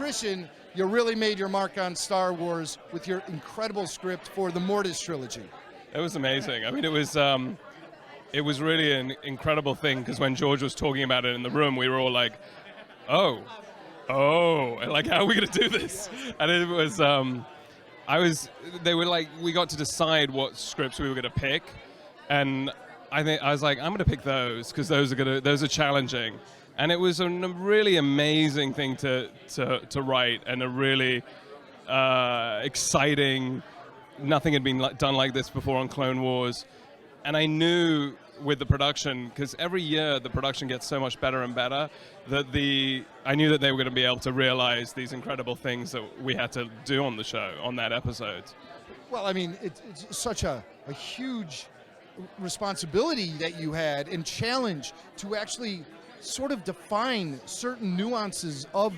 Christian, you really made your mark on Star Wars with your incredible script for the Mortis Trilogy. It was amazing. I mean, it was really an incredible thing, because when George was talking about it in the room, we were all like, oh, like, how are we going to do this? And it was, they were like, we got to decide what scripts we were going to pick, and I was like, I'm going to pick those, because those are challenging. And it was a really amazing thing to write, and a really exciting. Nothing had been done like this before on Clone Wars, and I knew with the production, because every year the production gets so much better and better, that I knew that they were going to be able to realize these incredible things that we had to do on the show, on that episode. Well, I mean, it's such a huge responsibility that you had, and challenge to actually sort of define certain nuances of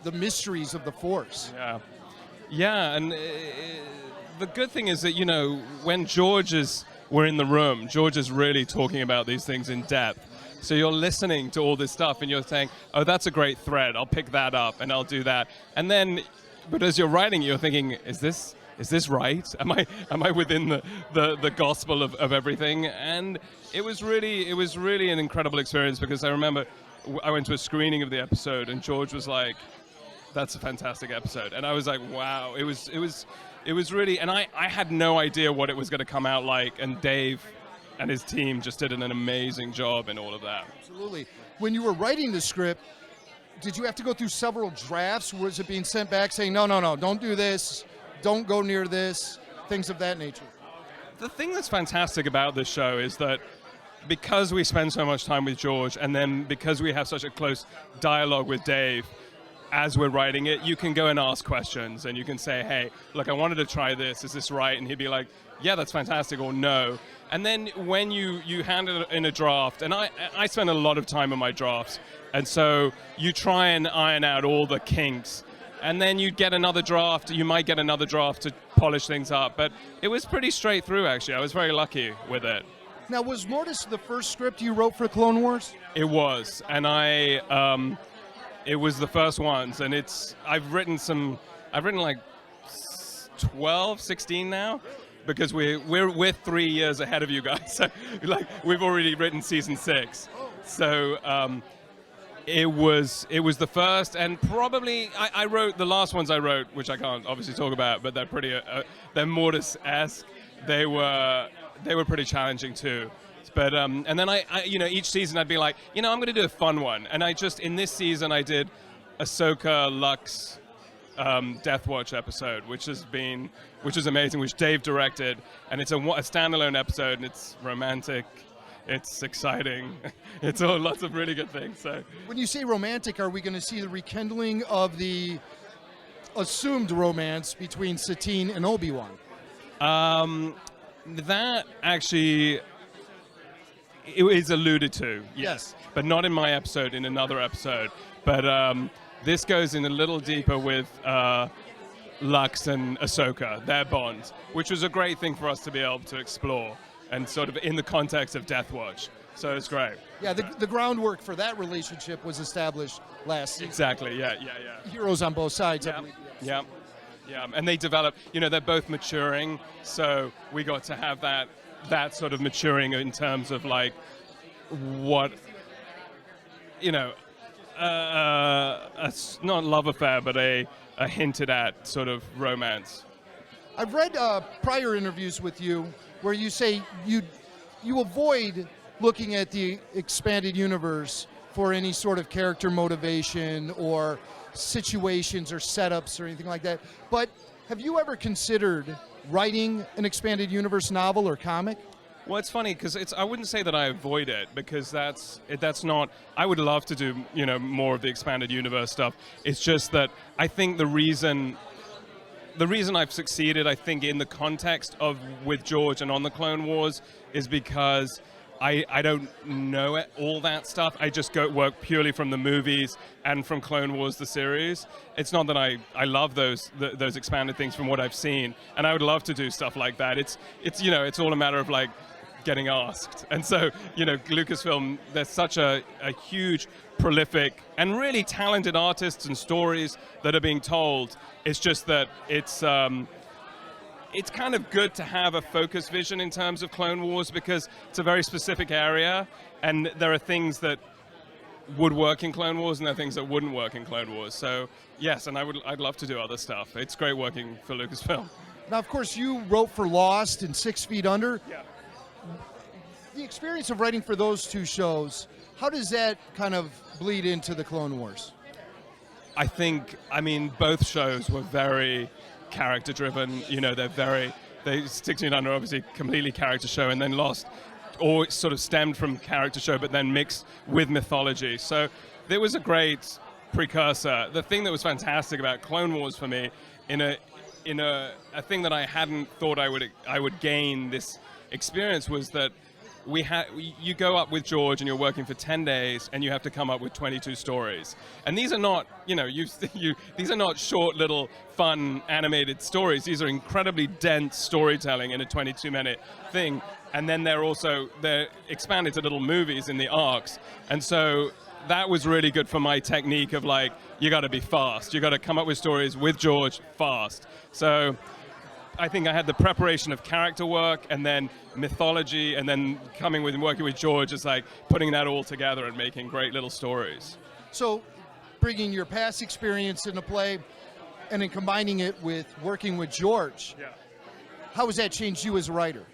the mysteries of the Force. Yeah, and the good thing is that, when we're in the room, George is really talking about these things in depth. So you're listening to all this stuff and you're saying, oh, that's a great thread, I'll pick that up and I'll do that. And then, but as you're writing, you're thinking, is this right? Am I within the gospel of everything? And it was really an incredible experience, because I remember I went to a screening of the episode and George was like, that's a fantastic episode. And I was like, wow, it was really, and I had no idea what it was going to come out like, and Dave and his team just did an amazing job in all of that. Absolutely. When you were writing the script, did you have to go through several drafts? Was it being sent back saying, no, don't do this, don't go near this, things of that nature? The thing that's fantastic about this show is that because we spend so much time with George, and then because we have such a close dialogue with Dave, as we're writing it, you can go and ask questions, and you can say, hey, look, I wanted to try this, is this right? And he'd be like, yeah, that's fantastic, or no. And then when you hand it in a draft, and I spend a lot of time on my drafts, and so you try and iron out all the kinks, and then you get another draft, you might get another draft to polish things up, but it was pretty straight through, actually. I was very lucky with it. Now, was Mortis the first script you wrote for Clone Wars? It was, and it was the first ones, and I've written like 12, 16 now, because we're 3 years ahead of you guys. So like we've already written season 6. So it was the first, and probably I wrote the last ones I wrote, which I can't obviously talk about, but they're pretty they're Mortis-esque. They were pretty challenging too. But and then I each season I'd be like, I'm going to do a fun one, and in this season I did Ahsoka Lux Death Watch episode, which is amazing, which Dave directed, and it's a standalone episode, and it's romantic, it's exciting, it's all lots of really good things. So when you say romantic, are we going to see the rekindling of the assumed romance between Satine and Obi-Wan? That actually. It is alluded to, yes, but not in my episode, in another episode. But this goes in a little deeper with Lux and Ahsoka, their bond, which was a great thing for us to be able to explore, and sort of in the context of Death Watch. So it's great. Yeah, the groundwork for that relationship was established last season. Exactly, yeah. Heroes on both sides, I believe. Yes. Yeah, and they develop, they're both maturing, so we got to have that sort of maturing in terms of like what not love affair, but a hinted at sort of romance. I've read prior interviews with you where you say you avoid looking at the expanded universe for any sort of character motivation or situations or setups or anything like that, but have you ever considered writing an expanded universe novel or comic? Well, it's funny because I wouldn't say that I avoid it, because that's not. I would love to do more of the expanded universe stuff. It's just that I think the reason I've succeeded, I think, in the context of with George and on the Clone Wars, is because I don't know all that stuff. I just work purely from the movies and from Clone Wars, the series. It's not that I love those expanded things from what I've seen, and I would love to do stuff like that. It's all a matter of like getting asked. And so, Lucasfilm, there's such a huge, prolific, and really talented artists and stories that are being told. It's just that it's kind of good to have a focus vision in terms of Clone Wars, because it's a very specific area, and there are things that would work in Clone Wars and there are things that wouldn't work in Clone Wars. So yes, and I'd love to do other stuff. It's great working for Lucasfilm. Now, of course, you wrote for Lost and 6 Feet Under. Yeah. The experience of writing for those two shows, how does that kind of bleed into the Clone Wars? I mean, both shows were very character-driven. They 6 Feet Under, obviously, completely character show, and then Lost, all sort of stemmed from character show, but then mixed with mythology. So there was a great precursor. The thing that was fantastic about Clone Wars for me, in a thing that I hadn't thought I would gain this experience, was that you go up with George and you're working for 10 days and you have to come up with 22 stories. And these are not, these are not short little fun animated stories. These are incredibly dense storytelling in a 22-minute thing. And then they're expanded to little movies in the arcs. And so that was really good for my technique of you got to be fast. You got to come up with stories with George fast. So I think I had the preparation of character work and then mythology, and then working with George is putting that all together and making great little stories. So bringing your past experience into play and then combining it with working with George, how has that changed you as a writer?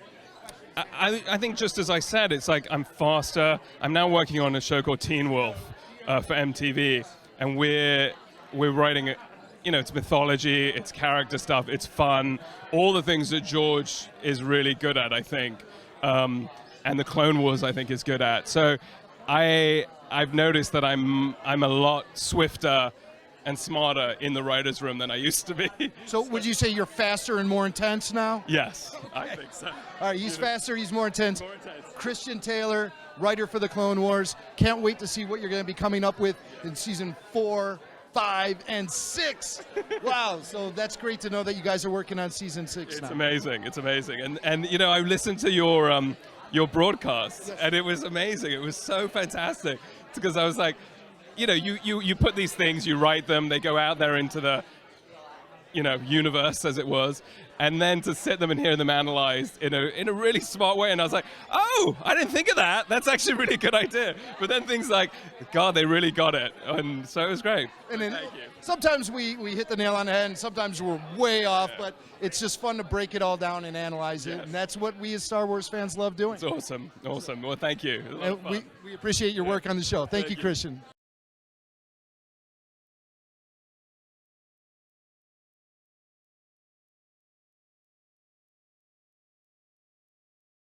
I think just as I said, it's I'm faster. I'm now working on a show called Teen Wolf for MTV, and we're writing it. It's mythology, it's character stuff, it's fun, all the things that George is really good at, I think, and the Clone Wars, I think, is good at. So I've noticed that I'm a lot swifter and smarter in the writer's room than I used to be. So would you say you're faster and more intense now? Yes, I think so. All right, he's faster, he's more intense. More intense. Christian Taylor, writer for the Clone Wars. Can't wait to see what you're going to be coming up with in season 4, 5, and 6. Wow, so that's great to know that you guys are working on season 6 now. It's amazing, it's amazing. And I listened to your broadcast, and it was amazing. It was so fantastic, because I was you put these things, you write them, they go out there into the universe, as it was, and then to sit them and hear them analyzed in a really smart way, and I was oh, I didn't think of that. That's actually a really good idea. But then things God, they really got it, and so it was great. And then Thank you. sometimes we hit the nail on the head, and sometimes we're way off, but it's just fun to break it all down and analyze it, and that's what we as Star Wars fans love doing. It's awesome. Well, thank you. And we appreciate your work on the show. Thank you, Christian.